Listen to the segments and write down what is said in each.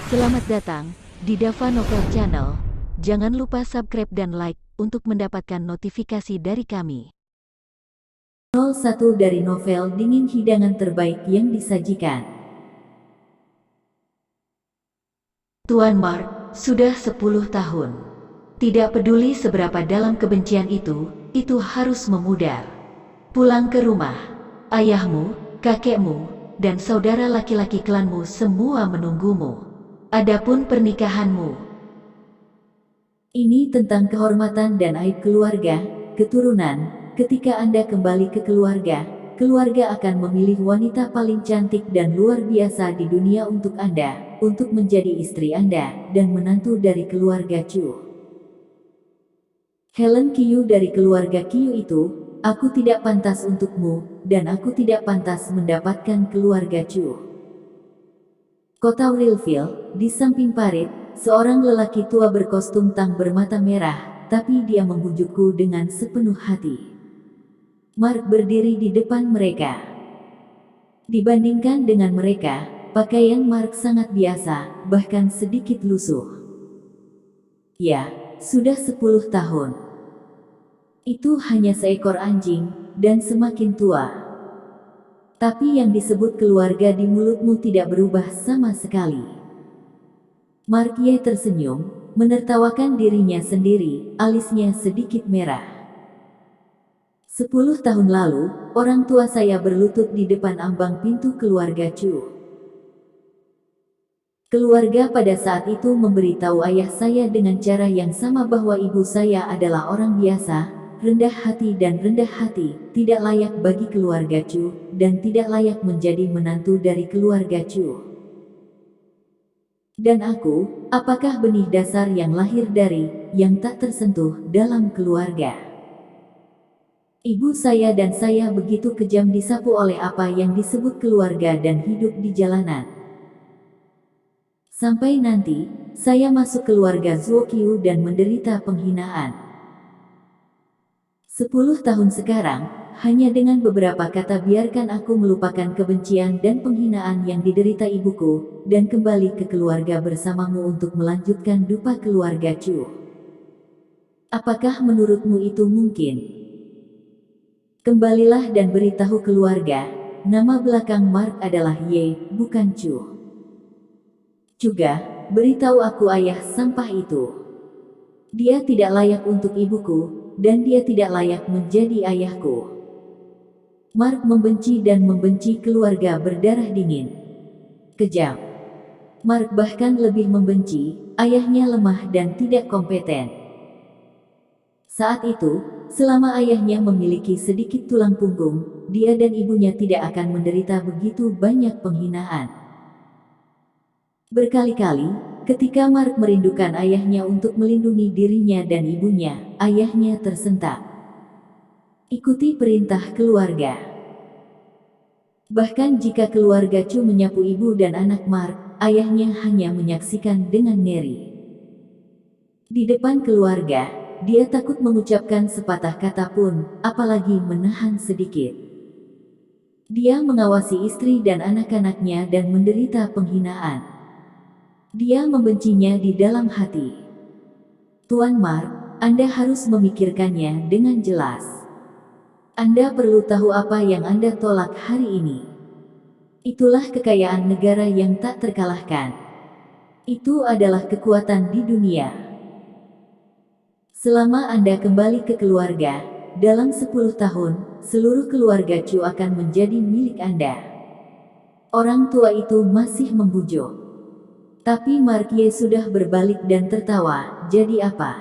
Selamat datang di Dava Novel Channel. Jangan lupa subscribe dan like untuk mendapatkan notifikasi dari kami. 01 dari novel dingin hidangan terbaik yang disajikan. Tuan Mark, sudah 10 tahun. Tidak peduli seberapa dalam kebencian itu harus memudar. Pulang ke rumah, ayahmu, kakekmu, dan saudara laki-laki klanmu semua menunggumu. Adapun pernikahanmu, Ini tentang kehormatan dan aib keluarga, keturunan. Ketika Anda kembali ke keluarga, keluarga akan memilih wanita paling cantik dan luar biasa di dunia untuk Anda, untuk menjadi istri Anda, dan menantu dari keluarga Chu. Helen Kiyu dari keluarga Kiyu itu, aku tidak pantas untukmu, dan aku tidak pantas mendapatkan keluarga Chu. Kota Wrillville, di samping parit, seorang lelaki tua berkostum tang bermata merah, tapi dia membujukku dengan sepenuh hati. Mark berdiri di depan mereka. Dibandingkan dengan mereka, pakaian Mark sangat biasa, bahkan sedikit lusuh. Ya, sudah 10 tahun. Itu hanya seekor anjing, dan semakin tua. Tapi yang disebut keluarga di mulutmu tidak berubah sama sekali. Mark Ye tersenyum, menertawakan dirinya sendiri, alisnya sedikit merah. 10 tahun lalu, orang tua saya berlutut di depan ambang pintu keluarga Chu. Keluarga pada saat itu memberitahu ayah saya dengan cara yang sama bahwa ibu saya adalah orang biasa, rendah hati dan rendah hati, tidak layak bagi keluarga Chu, dan tidak layak menjadi menantu dari keluarga Chu. Dan aku, apakah benih dasar yang lahir dari, yang tak tersentuh, dalam keluarga? Ibu saya dan saya begitu kejam disapu oleh apa yang disebut keluarga dan hidup di jalanan. Sampai nanti, saya masuk keluarga Zuokyu dan menderita penghinaan. 10 tahun sekarang, hanya dengan beberapa kata biarkan aku melupakan kebencian dan penghinaan yang diderita ibuku, dan kembali ke keluarga bersamamu untuk melanjutkan dupa keluarga Chu. Apakah menurutmu itu mungkin? Kembalilah dan beritahu keluarga, nama belakang Mark adalah Ye, bukan Chu. Juga, beritahu aku ayah sampah itu. Dia tidak layak untuk ibuku, dan dia tidak layak menjadi ayahku. Mark membenci dan membenci keluarga berdarah dingin. Kejam. Mark bahkan lebih membenci, ayahnya lemah dan tidak kompeten. Saat itu, selama ayahnya memiliki sedikit tulang punggung, dia dan ibunya tidak akan menderita begitu banyak penghinaan. Berkali-kali, ketika Mark merindukan ayahnya untuk melindungi dirinya dan ibunya, ayahnya tersentak. Ikuti perintah keluarga. Bahkan jika keluarga Chu menyapu ibu dan anak Mark, ayahnya hanya menyaksikan dengan ngeri. Di depan keluarga, dia takut mengucapkan sepatah kata pun, apalagi menahan sedikit. Dia mengawasi istri dan anak-anaknya dan menderita penghinaan. Dia membencinya di dalam hati. Tuan Mark, Anda harus memikirkannya dengan jelas. Anda perlu tahu apa yang Anda tolak hari ini. Itulah kekayaan negara yang tak terkalahkan. Itu adalah kekuatan di dunia. Selama Anda kembali ke keluarga, dalam 10 tahun, seluruh keluarga Chu akan menjadi milik Anda. Orang tua itu masih membujuk. Tapi Mark Ye sudah berbalik dan tertawa, jadi apa?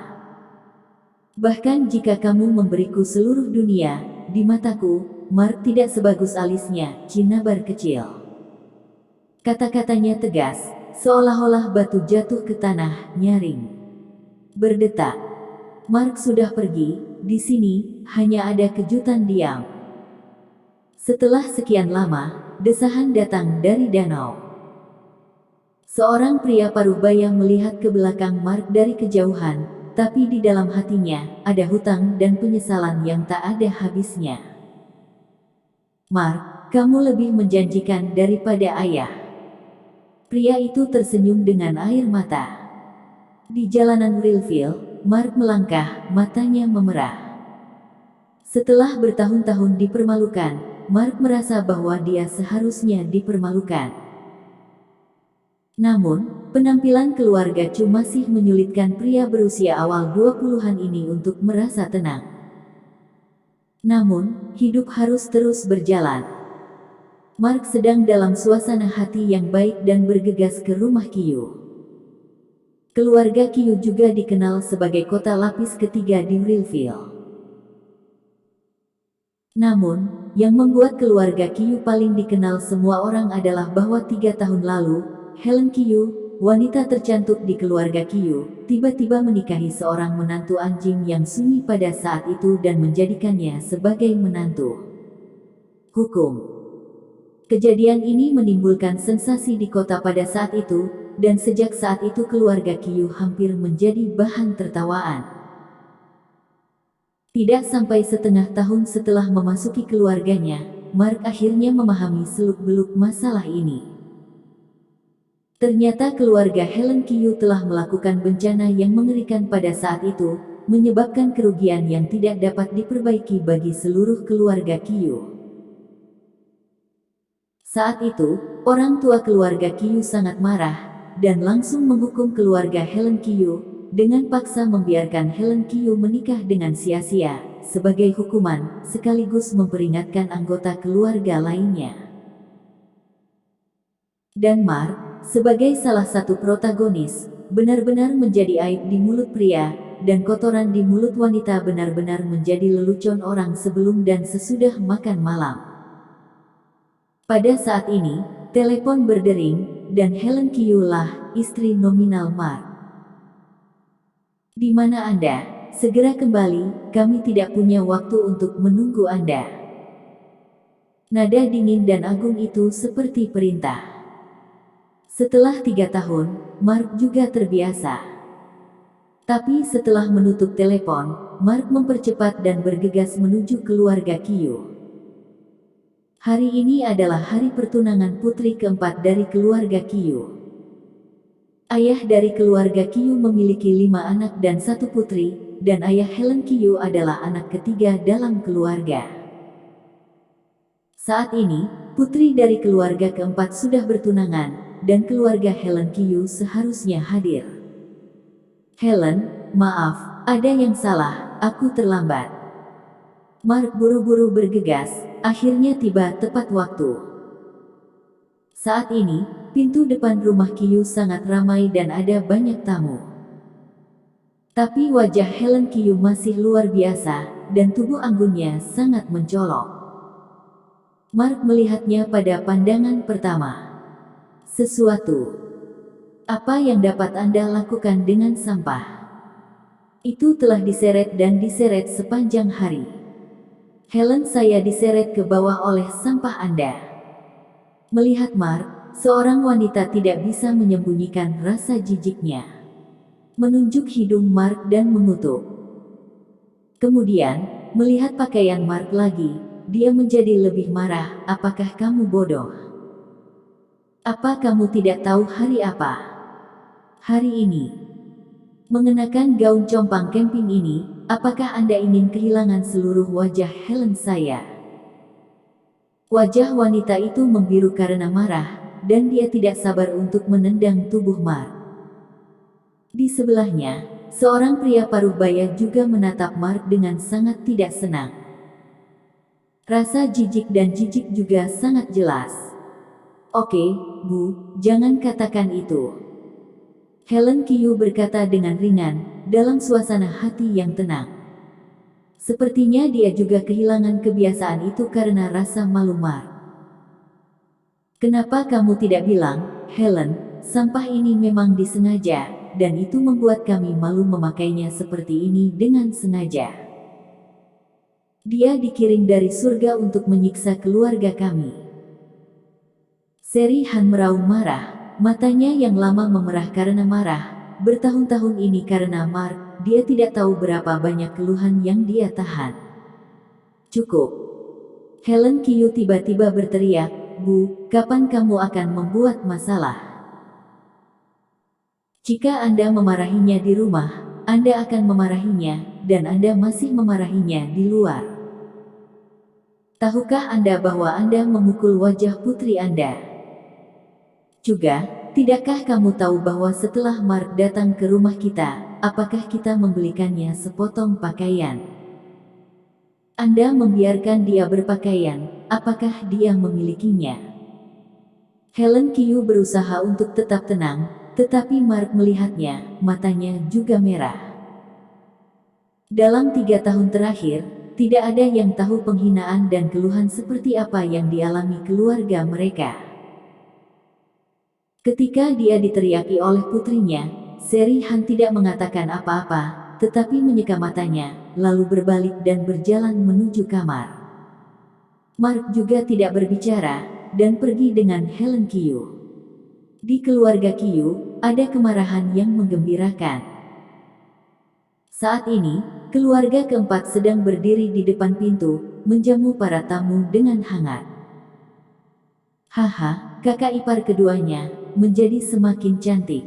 Bahkan jika kamu memberiku seluruh dunia, di mataku, Mark tidak sebagus alisnya, Cinabar kecil. Kata-katanya tegas, seolah-olah batu jatuh ke tanah, nyaring. Berdetak. Mark sudah pergi, di sini, hanya ada kejutan diam. Setelah sekian lama, desahan datang dari danau. Seorang pria parubaya melihat ke belakang Mark dari kejauhan, tapi di dalam hatinya, ada hutang dan penyesalan yang tak ada habisnya. Mark, kamu lebih menjanjikan daripada ayah. Pria itu tersenyum dengan air mata. Di jalanan Rilville, Mark melangkah, matanya memerah. Setelah bertahun-tahun dipermalukan, Mark merasa bahwa dia seharusnya dipermalukan. Namun, penampilan keluarga Chu masih menyulitkan pria berusia awal 20-an ini untuk merasa tenang. Namun, hidup harus terus berjalan. Mark sedang dalam suasana hati yang baik dan bergegas ke rumah Qiu. Keluarga Qiu juga dikenal sebagai kota lapis ketiga di Rilville. Namun, yang membuat keluarga Qiu paling dikenal semua orang adalah bahwa 3 tahun lalu, Helen Qiu, wanita tercantik di keluarga Qiu, tiba-tiba menikahi seorang menantu anjing yang sunyi pada saat itu dan menjadikannya sebagai menantu. Hukum. Kejadian ini menimbulkan sensasi di kota pada saat itu, dan sejak saat itu keluarga Qiu hampir menjadi bahan tertawaan. Tidak sampai setengah tahun setelah memasuki keluarganya, Mark akhirnya memahami seluk-beluk masalah ini. Ternyata keluarga Helen Qiu telah melakukan bencana yang mengerikan pada saat itu, menyebabkan kerugian yang tidak dapat diperbaiki bagi seluruh keluarga Qiu. Saat itu, orang tua keluarga Qiu sangat marah, dan langsung menghukum keluarga Helen Qiu, dengan paksa membiarkan Helen Qiu menikah dengan sia-sia, sebagai hukuman, sekaligus memperingatkan anggota keluarga lainnya. Dan Mark, sebagai salah satu protagonis, benar-benar menjadi aib di mulut pria, dan kotoran di mulut wanita benar-benar menjadi lelucon orang sebelum dan sesudah makan malam. Pada saat ini, telepon berdering, dan Helen Qiu lah istri nominal Mark. Di mana Anda? Segera kembali, kami tidak punya waktu untuk menunggu Anda. Nada dingin dan agung itu seperti perintah. Setelah 3 tahun, Mark juga terbiasa. Tapi setelah menutup telepon, Mark mempercepat dan bergegas menuju keluarga Qiu. Hari ini adalah hari pertunangan putri keempat dari keluarga Qiu. Ayah dari keluarga Qiu memiliki 5 anak dan 1 putri, dan ayah Helen Qiu adalah anak ketiga dalam keluarga. Saat ini, putri dari keluarga keempat sudah bertunangan, dan keluarga Helen Qiu seharusnya hadir. Helen, maaf, ada yang salah, aku terlambat. Mark buru-buru bergegas, akhirnya tiba tepat waktu. Saat ini, pintu depan rumah Qiu sangat ramai dan ada banyak tamu. Tapi wajah Helen Qiu masih luar biasa, dan tubuh anggunnya sangat mencolok. Mark melihatnya pada pandangan pertama. Sesuatu. Apa yang dapat Anda lakukan dengan sampah? Itu telah diseret dan diseret sepanjang hari. Helen, saya diseret ke bawah oleh sampah Anda. Melihat Mark, seorang wanita tidak bisa menyembunyikan rasa jijiknya. Menunjuk hidung Mark dan mengutuk. Kemudian, melihat pakaian Mark lagi, dia menjadi lebih marah. Apakah kamu bodoh? Apa kamu tidak tahu hari apa? Hari ini. Mengenakan gaun compang camping ini, apakah Anda ingin kehilangan seluruh wajah Helen saya? Wajah wanita itu membiru karena marah, dan dia tidak sabar untuk menendang tubuh Mark. Di sebelahnya, seorang pria paruh baya juga menatap Mark dengan sangat tidak senang. Rasa jijik dan jijik juga sangat jelas. Oke, Bu, jangan katakan itu. Helen Qiu berkata dengan ringan, dalam suasana hati yang tenang. Sepertinya dia juga kehilangan kebiasaan itu karena rasa malu Mark. Kenapa kamu tidak bilang, Helen, sampah ini memang disengaja, dan itu membuat kami malu memakainya seperti ini dengan sengaja. Dia dikirim dari surga untuk menyiksa keluarga kami. Seri Han meraung marah. Matanya yang lama memerah karena marah, bertahun-tahun ini karena Mark, dia tidak tahu berapa banyak keluhan yang dia tahan. Cukup. Helen Qiu tiba-tiba berteriak, Bu, kapan kamu akan membuat masalah? Jika Anda memarahinya di rumah, Anda akan memarahinya, dan Anda masih memarahinya di luar. Tahukah Anda bahwa Anda memukul wajah putri Anda? Juga, tidakkah kamu tahu bahwa setelah Mark datang ke rumah kita, apakah kita membelikannya sepotong pakaian? Anda membiarkan dia berpakaian, apakah dia memilikinya? Helen Kyu berusaha untuk tetap tenang, tetapi Mark melihatnya, matanya juga merah. Dalam 3 tahun terakhir, tidak ada yang tahu penghinaan dan keluhan seperti apa yang dialami keluarga mereka. Ketika dia diteriaki oleh putrinya, Seri Han tidak mengatakan apa-apa, tetapi menyeka matanya, lalu berbalik dan berjalan menuju kamar. Mark juga tidak berbicara, dan pergi dengan Helen Kyu. Di keluarga Kyu, ada kemarahan yang menggembirakan. Saat ini, keluarga keempat sedang berdiri di depan pintu, menjamu para tamu dengan hangat. Haha, kakak ipar keduanya, menjadi semakin cantik.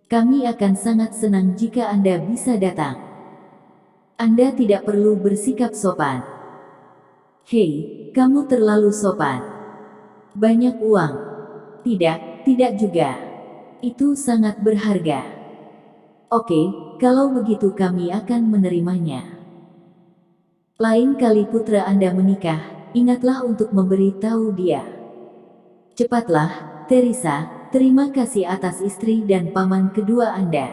Kami akan sangat senang jika Anda bisa datang. Anda tidak perlu bersikap sopan. Hei, kamu terlalu sopan. Banyak uang. Tidak juga. Itu sangat berharga. Oke, kalau begitu kami akan menerimanya. Lain kali putra Anda menikah, ingatlah untuk memberi tahu dia. Cepatlah, Teresa, terima kasih atas istri dan paman kedua Anda.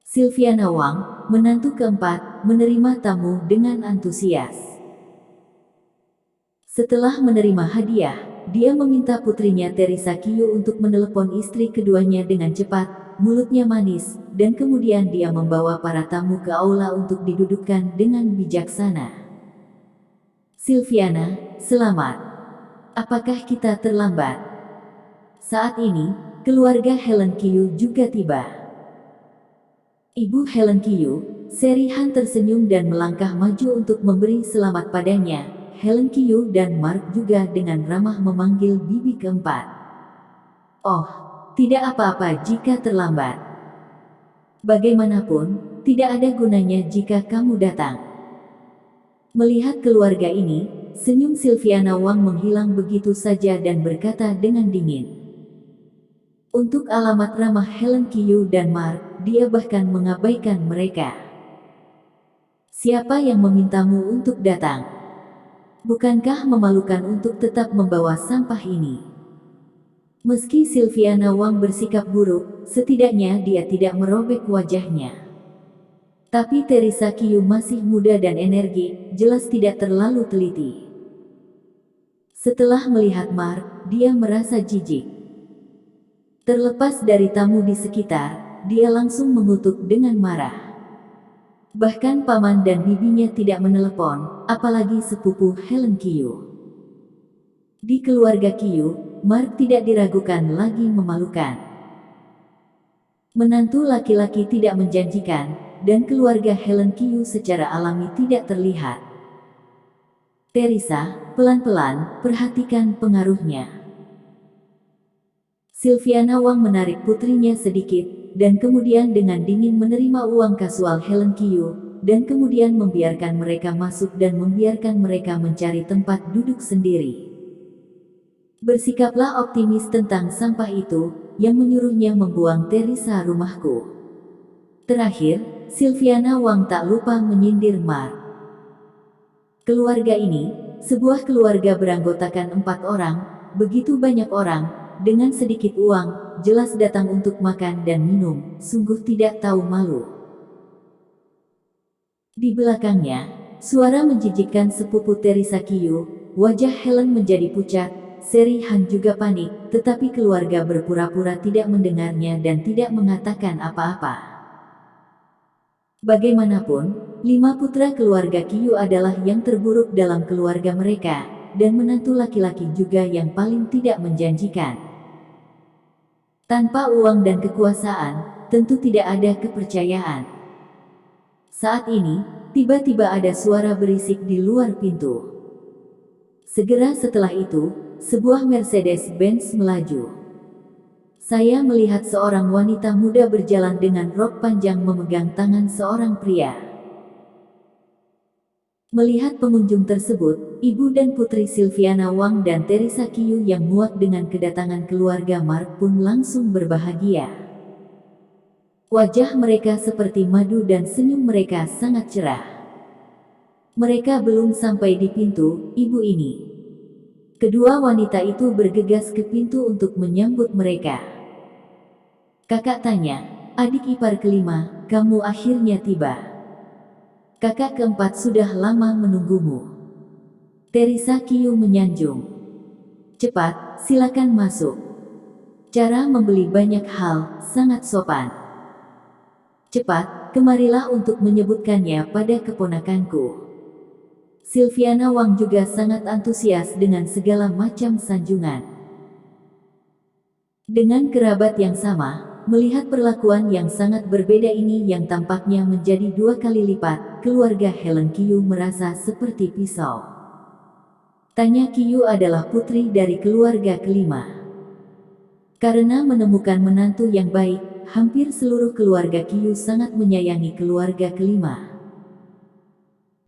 Sylviana Wang, menantu keempat, menerima tamu dengan antusias. Setelah menerima hadiah, dia meminta putrinya Teresa Kyu untuk menelepon istri keduanya dengan cepat, mulutnya manis, dan kemudian dia membawa para tamu ke aula untuk didudukkan dengan bijaksana. Sylviana, selamat. Apakah kita terlambat? Saat ini, keluarga Helen Kyu juga tiba. Ibu Helen Kyu, Seri Han tersenyum dan melangkah maju untuk memberi selamat padanya. Helen Kyu dan Mark juga dengan ramah memanggil bibi keempat. Oh, tidak apa-apa jika terlambat. Bagaimanapun, tidak ada gunanya jika kamu datang. Melihat keluarga ini, senyum Sylviana Wang menghilang begitu saja dan berkata dengan dingin. Untuk alamat ramah Helen Kyu dan Mark, dia bahkan mengabaikan mereka. Siapa yang memintamu untuk datang? Bukankah memalukan untuk tetap membawa sampah ini? Meski Sylviana Wang bersikap buruk, setidaknya dia tidak merobek wajahnya. Tapi Teresa Kyu masih muda dan energik, jelas tidak terlalu teliti. Setelah melihat Mark, dia merasa jijik. Terlepas dari tamu di sekitar, dia langsung mengutuk dengan marah. Bahkan paman dan bibinya tidak menelepon, apalagi sepupu Helen Kyu. Di keluarga Kyu, Mark tidak diragukan lagi memalukan. Menantu laki-laki tidak menjanjikan, dan keluarga Helen Kyu secara alami tidak terlihat. Teresa, pelan-pelan, perhatikan pengaruhnya. Sylviana Wang menarik putrinya sedikit, dan kemudian dengan dingin menerima uang kasual Helen Kyu, dan kemudian membiarkan mereka masuk dan membiarkan mereka mencari tempat duduk sendiri. Bersikaplah optimis tentang sampah itu, yang menyuruhnya membuang Teresa rumahku. Terakhir, Sylviana Wang tak lupa menyindir Mark. Keluarga ini, sebuah keluarga beranggotakan 4 orang, begitu banyak orang, dengan sedikit uang, jelas datang untuk makan dan minum, sungguh tidak tahu malu. Di belakangnya, suara menjijikkan sepupu Teresa Kyu, wajah Helen menjadi pucat, Seri Han juga panik, tetapi keluarga berpura-pura tidak mendengarnya dan tidak mengatakan apa-apa. Bagaimanapun, 5 putra keluarga Kyu adalah yang terburuk dalam keluarga mereka, dan menantu laki-laki juga yang paling tidak menjanjikan. Tanpa uang dan kekuasaan, tentu tidak ada kepercayaan. Saat ini, tiba-tiba ada suara berisik di luar pintu. Segera setelah itu, sebuah Mercedes-Benz melaju. Saya melihat seorang wanita muda berjalan dengan rok panjang memegang tangan seorang pria. Melihat pengunjung tersebut, ibu dan putri Silviana Wang dan Teresa Qiu yang muak dengan kedatangan keluarga Mark pun langsung berbahagia. Wajah mereka seperti madu dan senyum mereka sangat cerah. Mereka belum sampai di pintu, ibu ini. Kedua wanita itu bergegas ke pintu untuk menyambut mereka. Kakak tanya, adik ipar kelima, kamu akhirnya tiba. Kakak keempat sudah lama menunggumu. Teresa Qiu menyanjung. Cepat, silakan masuk. Cara membeli banyak hal, sangat sopan. Cepat, kemarilah untuk menyebutkannya pada keponakanku. Silviana Wang juga sangat antusias dengan segala macam sanjungan. Dengan kerabat yang sama, melihat perlakuan yang sangat berbeda ini yang tampaknya menjadi 2 kali lipat, keluarga Helen Qiu merasa seperti pisau. Tanya Qiu adalah putri dari keluarga kelima. Karena menemukan menantu yang baik, hampir seluruh keluarga Qiu sangat menyayangi keluarga kelima.